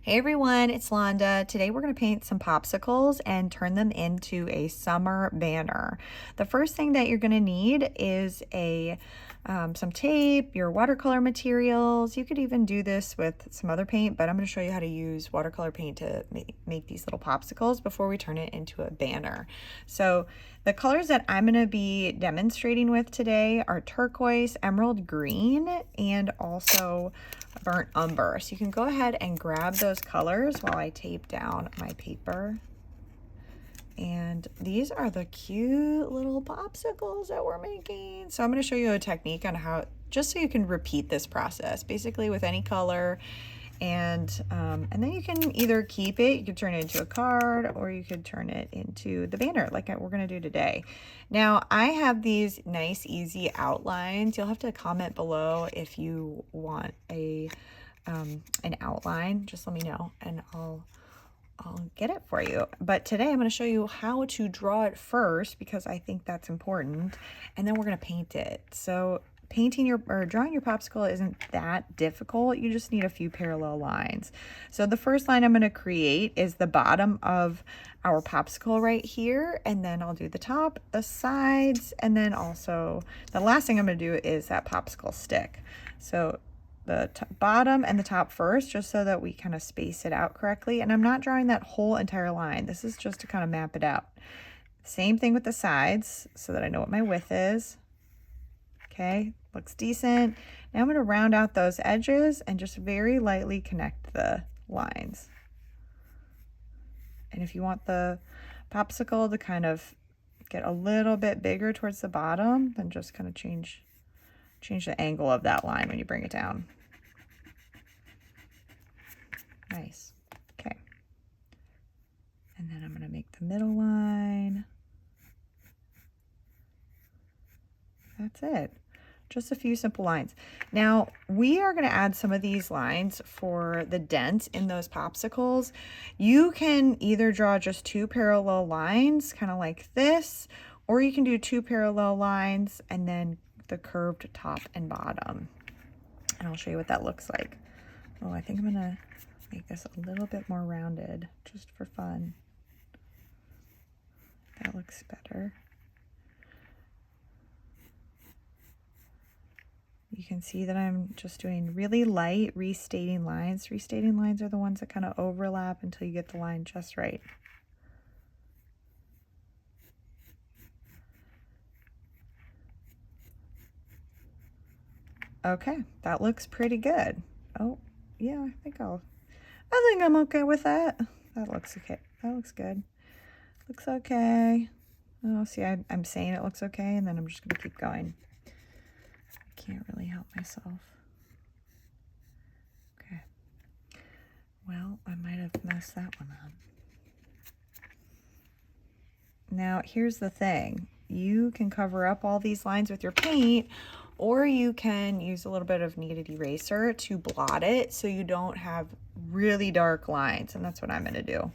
Hey everyone, it's Landa. Today we're going to paint some popsicles and turn them into a summer banner. The first thing that you're going to need is some tape, your watercolor materials. You could even do this with some other paint, but I'm going to show you how to use watercolor paint to make these little popsicles before we turn it into a banner. So the colors that I'm going to be demonstrating with today are turquoise, emerald green, and also burnt umber. So you can go ahead and grab those colors while I tape down my paper. And these are the cute little popsicles that we're making. So I'm going to show you a technique on how, just so you can repeat this process, basically with any color. And then you can either keep it, you could turn it into a card, or you could turn it into the banner like we're going to do today. Now, I have these nice, easy outlines. You'll have to comment below if you want an outline. Just let me know, and I'll get it for you. But today I'm going to show you how to draw it first, because I think that's important, and then we're going to paint it. So drawing your popsicle isn't that difficult. You just need a few parallel lines. So the first line I'm going to create is the bottom of our popsicle right here, and then I'll do the top, the sides, and then also the last thing I'm going to do is that popsicle stick. So the bottom and the top first, just so that we kind of space it out correctly. And I'm not drawing that whole entire line. This is just to kind of map it out. Same thing with the sides, so that I know what my width is. Okay, looks decent. Now I'm going to round out those edges and just very lightly connect the lines. And if you want the popsicle to kind of get a little bit bigger towards the bottom, then just kind of change the angle of that line when you bring it down. Nice. Okay. And then I'm going to make the middle line. That's it. Just a few simple lines. Now, we are going to add some of these lines for the dent in those popsicles. You can either draw just two parallel lines, kind of like this, or you can do two parallel lines and then the curved top and bottom. And I'll show you what that looks like. Oh, I think I'm going to make this a little bit more rounded just for fun. That looks better. You can see that I'm just doing really light restating lines. Restating lines are the ones that kind of overlap until you get the line just right. Okay, that looks pretty good. Oh, yeah, I think I'm okay with that. That looks okay. That looks good. Looks okay. Oh, see, I'm saying it looks okay, and then I'm just gonna keep going. Can't really help myself. Okay. Well, I might have messed that one up. Now, here's the thing. You can cover up all these lines with your paint, or you can use a little bit of kneaded eraser to blot it so you don't have really dark lines, and that's what I'm going to do.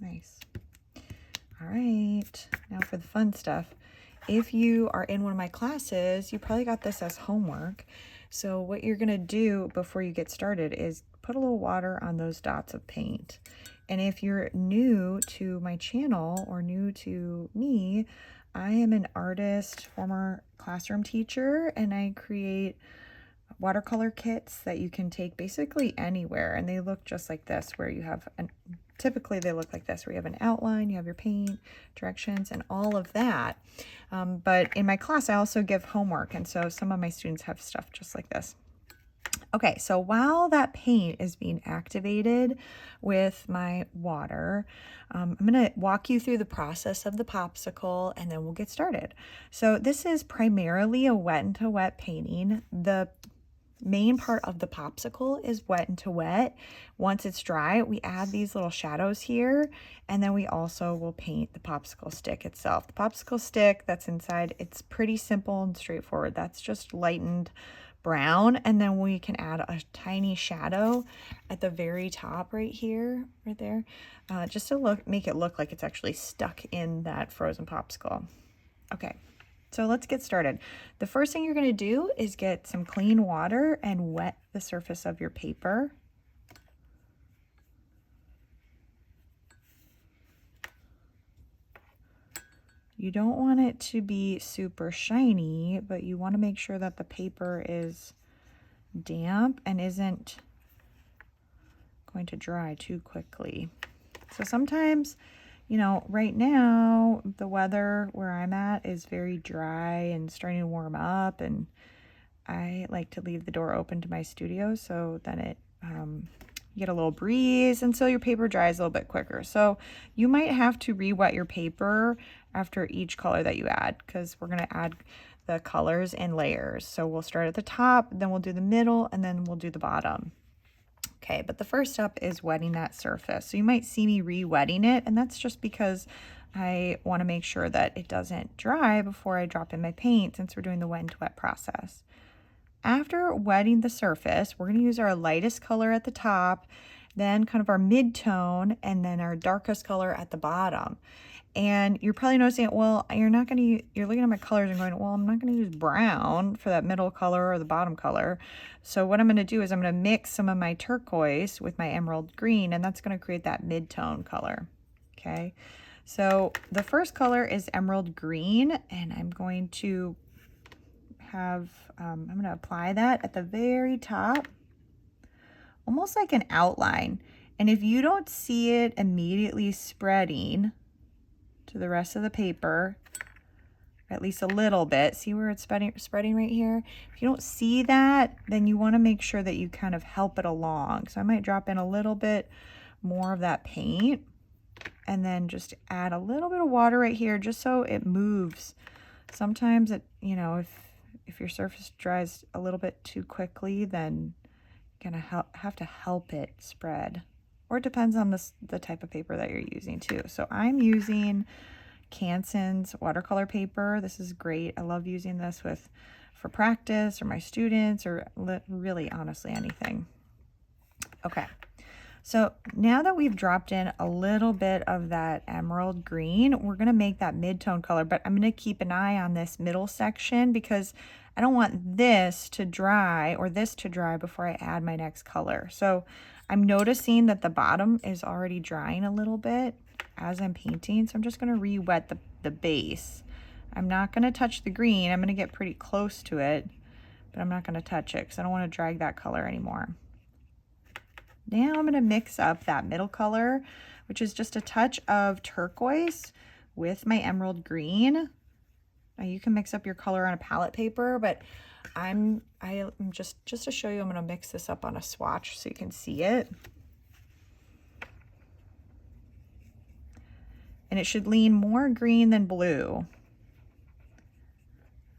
Nice. All right, now for the fun stuff. If you are in one of my classes, you probably got this as homework. So what you're gonna do before you get started is put a little water on those dots of paint. And if you're new to my channel or new to me, I am an artist, former classroom teacher, and I create watercolor kits that you can take basically anywhere, and they look just like this, where you have typically they look like this, where you have an outline, you have your paint, directions, and all of that. But in my class, I also give homework, and so some of my students have stuff just like this. Okay, so while that paint is being activated with my water, I'm going to walk you through the process of the popsicle, and then we'll get started. So this is primarily a wet into wet painting. The main part of the popsicle is wet into wet. Once it's dry, we add these little shadows here, and then we also will paint the popsicle stick itself. The popsicle stick that's inside, it's pretty simple and straightforward. That's just lightened brown, and then we can add a tiny shadow at the very top right here, right there, just to make it look like it's actually stuck in that frozen popsicle. Okay, so let's get started. The first thing you're going to do is get some clean water and wet the surface of your paper. You don't want it to be super shiny, but you want to make sure that the paper is damp and isn't going to dry too quickly. So sometimes, you know, right now the weather where I'm at is very dry and starting to warm up, and I like to leave the door open to my studio so then it you get a little breeze, and so your paper dries a little bit quicker. So you might have to re-wet your paper after each color that you add, because we're going to add the colors in layers. So we'll start at the top, then we'll do the middle, and then we'll do the bottom. Okay, but the first step is wetting that surface. So you might see me re-wetting it, and that's just because I want to make sure that it doesn't dry before I drop in my paint, since we're doing the wet and wet process. After wetting the surface, we're going to use our lightest color at the top, then kind of our mid-tone, and then our darkest color at the bottom. And you're probably noticing, well, you're looking at my colors and going, well, I'm not going to use brown for that middle color or the bottom color. So what I'm going to do is I'm going to mix some of my turquoise with my emerald green, and that's going to create that mid-tone color. Okay, so the first color is emerald green, and I'm going to I'm going to apply that at the very top, almost like an outline. And if you don't see it immediately spreading to the rest of the paper, at least a little bit, see where it's spreading right here? If you don't see that, then you want to make sure that you kind of help it along. So I might drop in a little bit more of that paint, and then just add a little bit of water right here just so it moves. Sometimes it, you know, if your surface dries a little bit too quickly, then you're gonna have to help it spread. Or it depends on the type of paper that you're using too. So I'm using Canson's watercolor paper. This is great. I love using this for practice, or my students, or really honestly anything. Okay. So now that we've dropped in a little bit of that emerald green, we're going to make that mid-tone color, but I'm going to keep an eye on this middle section because I don't want this to dry or this to dry before I add my next color. So I'm noticing that the bottom is already drying a little bit as I'm painting. So I'm just going to re-wet the base. I'm not going to touch the green. I'm going to get pretty close to it, but I'm not going to touch it because I don't want to drag that color anymore. Now I'm going to mix up that middle color, which is just a touch of turquoise with my emerald green. Now you can mix up your color on a palette paper, but I'm just to show you, I'm going to mix this up on a swatch so you can see it. And it should lean more green than blue.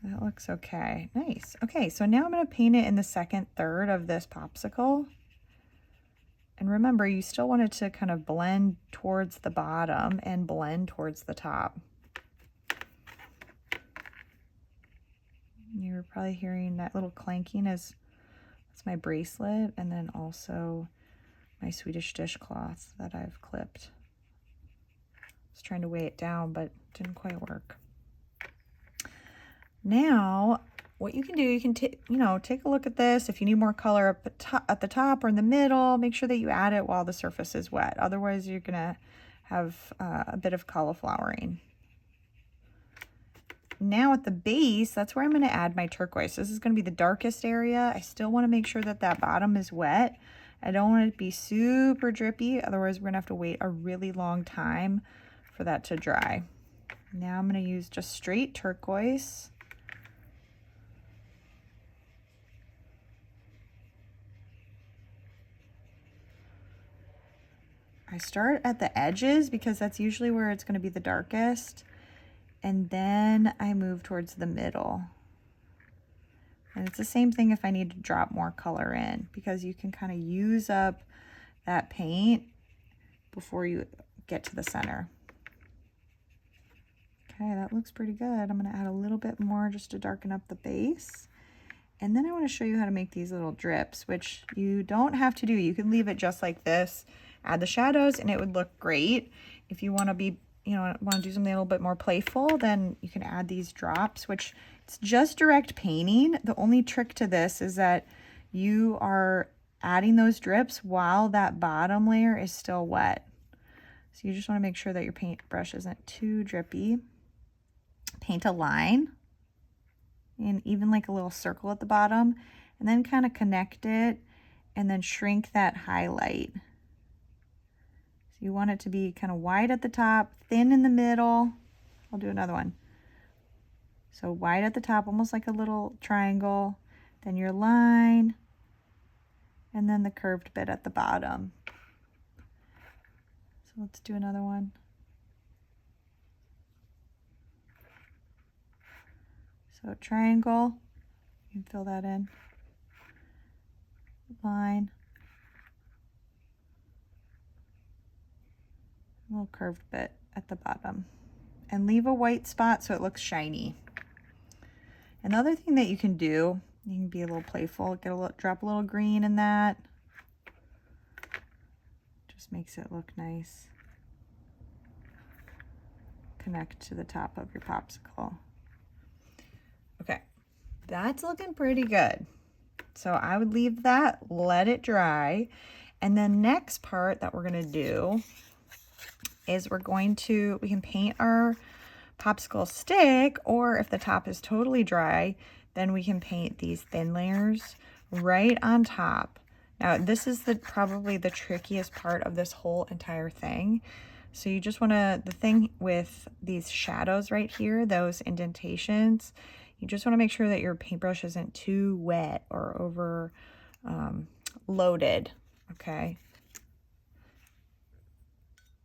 That looks okay. Nice. Okay, so now I'm going to paint it in the second third of this popsicle. And remember, you still want it to kind of blend towards the bottom and blend towards the top. You're probably hearing that little clanking that's my bracelet, and then also my Swedish dishcloth that I've clipped. I was trying to weigh it down, but it didn't quite work. Now, what you can do, you can take a look at this. If you need more color at the top or in the middle, make sure that you add it while the surface is wet. Otherwise, you're gonna have a bit of cauliflowering. Now at the base, that's where I'm gonna add my turquoise. This is gonna be the darkest area. I still wanna make sure that that bottom is wet. I don't want it to be super drippy. Otherwise, we're gonna have to wait a really long time for that to dry. Now I'm gonna use just straight turquoise. I start at the edges because that's usually where it's going to be the darkest, and then I move towards the middle. And it's the same thing if I need to drop more color in, because you can kind of use up that paint before you get to the center. Okay, that looks pretty good. I'm going to add a little bit more just to darken up the base. And then I want to show you how to make these little drips, which you don't have to do. You can leave it just like this, add the shadows, and it would look great. If you want to be, want to do something a little bit more playful, then you can add these drops, which it's just direct painting. The only trick to this is that you are adding those drips while that bottom layer is still wet. So you just want to make sure that your paintbrush isn't too drippy. Paint a line and even like a little circle at the bottom, and then kind of connect it and then shrink that highlight. So you want it to be kind of wide at the top, thin in the middle. I'll do another one. So wide at the top, almost like a little triangle, then your line, and then the curved bit at the bottom. So let's do another one. So triangle, you can fill that in. Line. A little curved bit at the bottom. And leave a white spot so it looks shiny. Another thing that you can do, you can be a little playful, drop a little green in that. Just makes it look nice. Connect to the top of your popsicle. Okay, that's looking pretty good. So I would leave that, let it dry. And then next part that we're gonna do is we can paint our popsicle stick, or if the top is totally dry, then we can paint these thin layers right on top. Now this is probably the trickiest part of this whole entire thing. So you just wanna, the thing with these shadows right here, those indentations, you just wanna make sure that your paintbrush isn't too wet or over loaded, okay?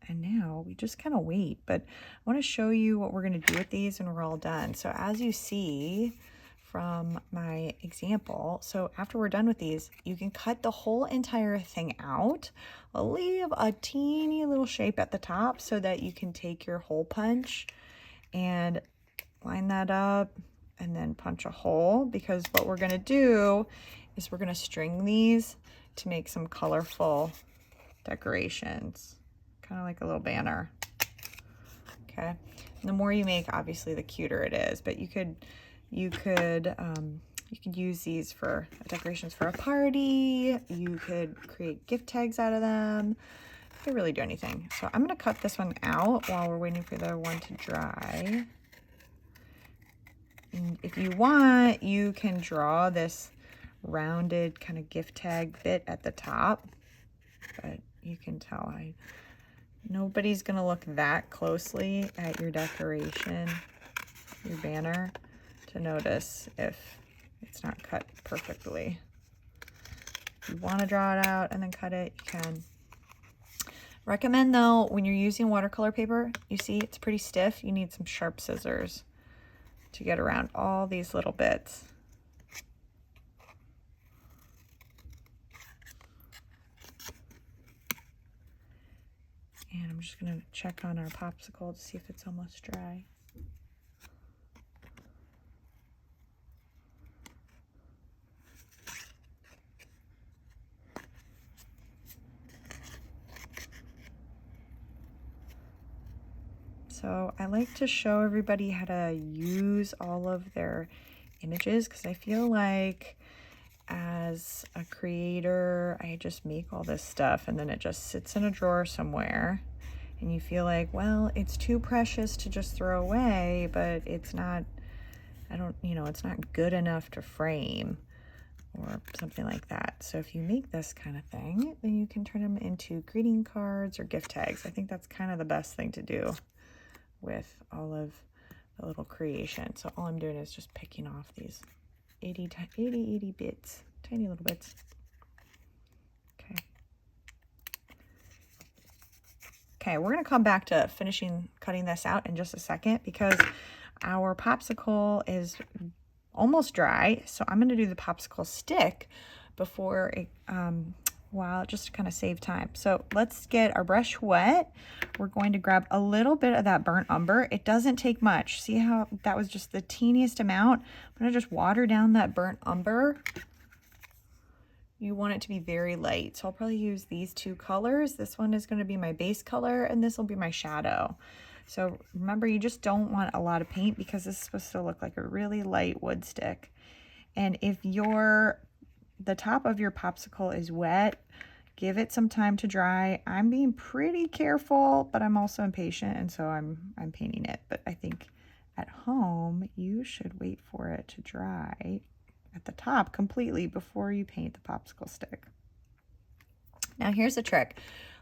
And now we just kind of wait, but I want to show you what we're going to do with these when we're all done. So as you see from my example, so after we're done with these, you can cut the whole entire thing out. I'll leave a teeny little shape at the top so that you can take your hole punch and line that up and then punch a hole, because what we're going to do is we're going to string these to make some colorful decorations. Kind of like a little banner. Okay, and the more you make, obviously the cuter it is, but you could use these for decorations for a party. You could create gift tags out of them. You could really do anything. So I'm going to cut this one out while we're waiting for the other one to dry. And if you want, you can draw this rounded kind of gift tag bit at the top, but you can tell nobody's gonna look that closely at your decoration, your banner, to notice if it's not cut perfectly. If you want to draw it out and then cut it, you can. Recommend though, when you're using watercolor paper, you see it's pretty stiff, you need some sharp scissors to get around all these little bits. And I'm just going to check on our popsicle to see if it's almost dry. So I like to show everybody how to use all of their images, because I feel like as a creator, I just make all this stuff and then it just sits in a drawer somewhere and you feel like, well, it's too precious to just throw away, but it's not, it's not good enough to frame or something like that. So if you make this kind of thing, then you can turn them into greeting cards or gift tags. I think that's kind of the best thing to do with all of the little creation. So all I'm doing is just picking off these 80 bits, tiny little bits. Okay. Okay, we're gonna come back to cutting this out in just a second, because our popsicle is almost dry. So I'm gonna do the popsicle stick before while, just to kind of save time. So let's get our brush wet. We're going to grab a little bit of that burnt umber. It doesn't take much. See how that was just the teeniest amount? I'm gonna just water down that burnt umber. You want it to be very light. So I'll probably use these two colors. This one is gonna be my base color and this will be my shadow. So remember, you just don't want a lot of paint because this is supposed to look like a really light wood stick. And if the top of your popsicle is wet, give it some time to dry. I'm being pretty careful, but I'm also impatient, and so I'm painting it. But I think at home, you should wait for it to dry at the top completely before you paint the popsicle stick. Now here's the trick.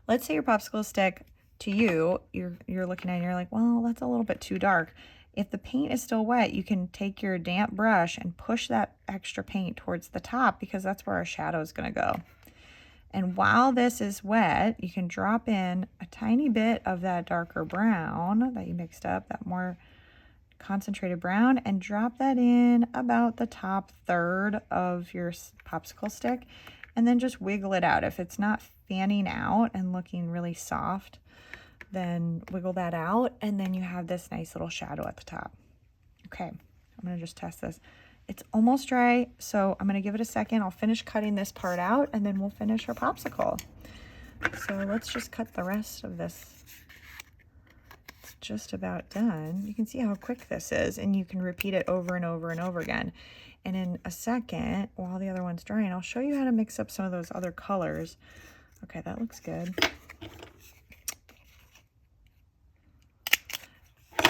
Let's say your popsicle stick, to you, you're looking at it and you're like, well, that's a little bit too dark. If the paint is still wet, you can take your damp brush and push that extra paint towards the top because that's where our shadow is going to go. And while this is wet, you can drop in a tiny bit of that darker brown that you mixed up, that more concentrated brown, and drop that in about the top third of your popsicle stick, and then just wiggle it out. If it's not fanning out and looking really soft, then wiggle that out, and then you have this nice little shadow at the top. Okay, I'm gonna just test this. It's almost dry, so I'm gonna give it a second. I'll finish cutting this part out, and then we'll finish our popsicle. So let's just cut the rest of this. It's just about done. You can see how quick this is, and you can repeat it over and over and over again. And in a second, while the other one's drying, I'll show you how to mix up some of those other colors. Okay, that looks good.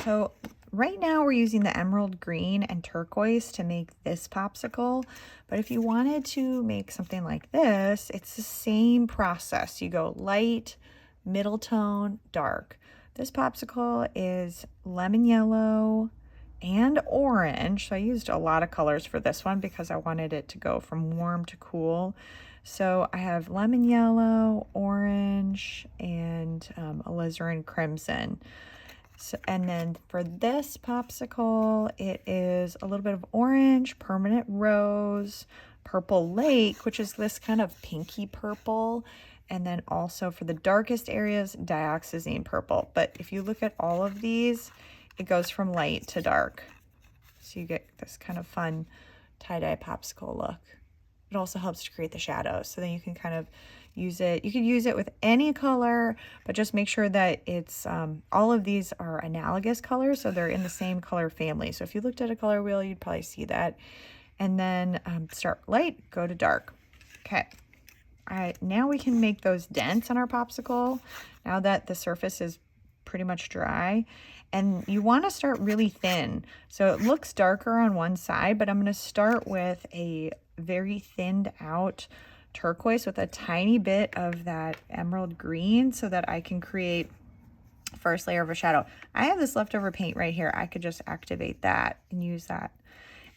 So right now we're using the emerald green and turquoise to make this popsicle, but if you wanted to make something like this, it's the same process. You go light, middle tone, dark. This popsicle is lemon yellow and orange. So I used a lot of colors for this one because I wanted it to go from warm to cool. So I have lemon yellow, orange, and alizarin crimson. So, and then for this popsicle, it is a little bit of orange, permanent rose, purple lake, which is this kind of pinky purple. And then also for the darkest areas, dioxazine purple. But if you look at all of these, it goes from light to dark. So you get this kind of fun tie-dye popsicle look. It also helps to create the shadows. So then you can kind of use it. You could use it with any color, but just make sure that it's, all of these are analogous colors. So they're in the same color family. So if you looked at a color wheel, you'd probably see that. And then start light, go to dark. Okay. All right, now we can make those dents on our popsicle now that the surface is pretty much dry. And you want to start really thin. So it looks darker on one side, but I'm going to start with a very thinned out turquoise with a tiny bit of that emerald green so that I can create first layer of a shadow. I have this leftover paint right here. I could just activate that and use that.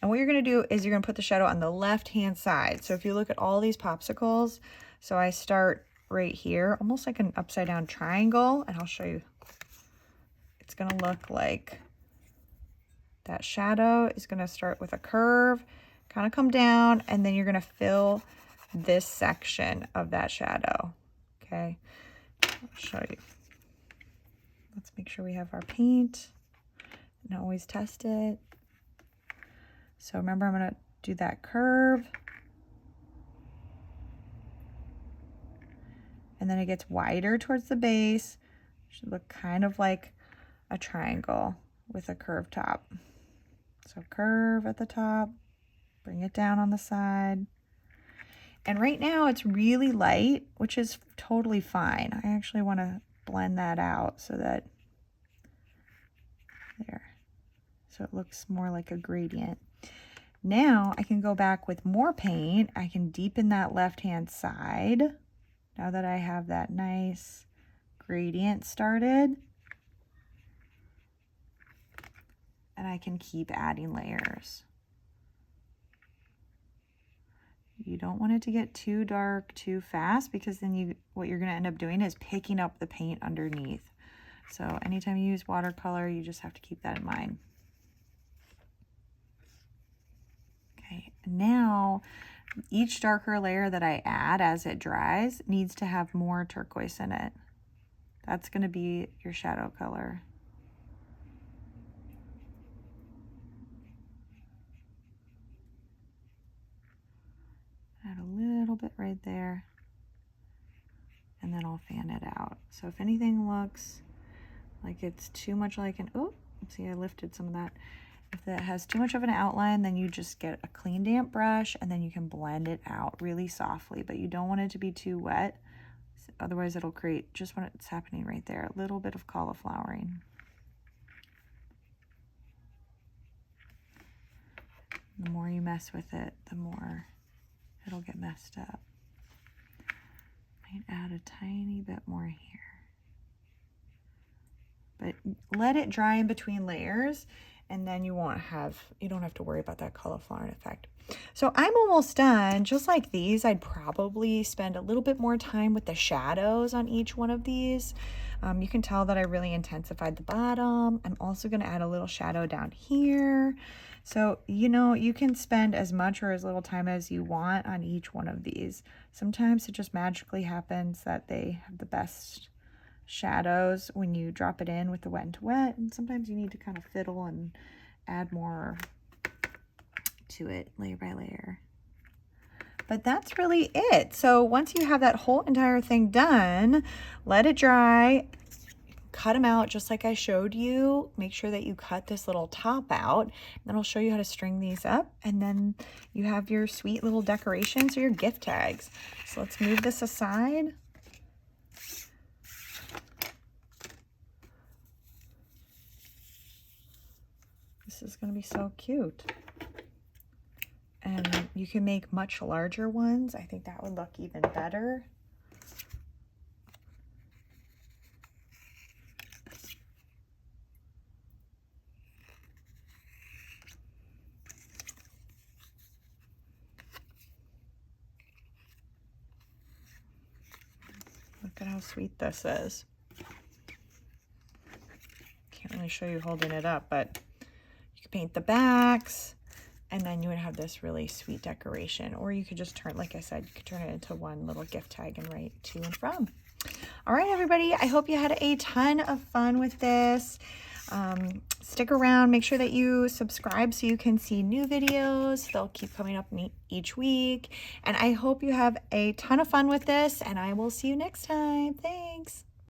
And what you're going to do is you're going to put the shadow on the left-hand side. So if you look at all these popsicles, so I start right here, almost like an upside down triangle, and I'll show you. It's going to look like that shadow is going to start with a curve, kind of come down, and then you're going to fill this section of that shadow. Okay, I'll show you. Let's make sure we have our paint and always test it. So remember, I'm going to do that curve. And then it gets wider towards the base. Should look kind of like a triangle with a curved top. So curve at the top, bring it down on the side. And right now it's really light, which is totally fine. I actually want to blend that out so that, there. So it looks more like a gradient. Now I can go back with more paint. I can deepen that left-hand side now that I have that nice gradient started. And I can keep adding layers. You don't want it to get too dark too fast because then what you're going to end up doing is picking up the paint underneath. So anytime you use watercolor, you just have to keep that in mind. Okay, now Each darker layer that I add as it dries needs to have more turquoise in it. That's going to be your shadow color. Add a little bit right there, and then I'll fan it out. So if anything looks like it's too much like an, oh, see, I lifted some of that. If that has too much of an outline, then you just get a clean damp brush and then you can blend it out really softly, but you don't want it to be too wet. Otherwise it'll create just what it's happening right there, a little bit of cauliflowering. The more you mess with it, the more it'll get messed up. Might add a tiny bit more here. But let it dry in between layers, and then you don't have to worry about that cauliflower effect. So I'm almost done. Just like these, I'd probably spend a little bit more time with the shadows on each one of these. You can tell that I really intensified the bottom. I'm also going to add a little shadow down here. So, you know, you can spend as much or as little time as you want on each one of these. Sometimes it just magically happens that they have the best shadows when you drop it in with the wet and wet, and sometimes you need to kind of fiddle and add more to it layer by layer. But that's really it. So once you have that whole entire thing done, let it dry, cut them out just like I showed you. Make sure that you cut this little top out, and then I'll show you how to string these up, and then you have your sweet little decorations or your gift tags. So let's move this aside. This is going to be so cute. And you can make much larger ones. I think that would look even better. Look at how sweet this is. Can't really show you holding it up, but you could paint the backs, and then you would have this really sweet decoration. Or you could just turn, like I said, you could turn it into one little gift tag and write to and from. All right, everybody, I hope you had a ton of fun with this. Stick around, make sure that you subscribe so you can see new videos. They'll keep coming up each week. And I hope you have a ton of fun with this, and I will see you next time. Thanks.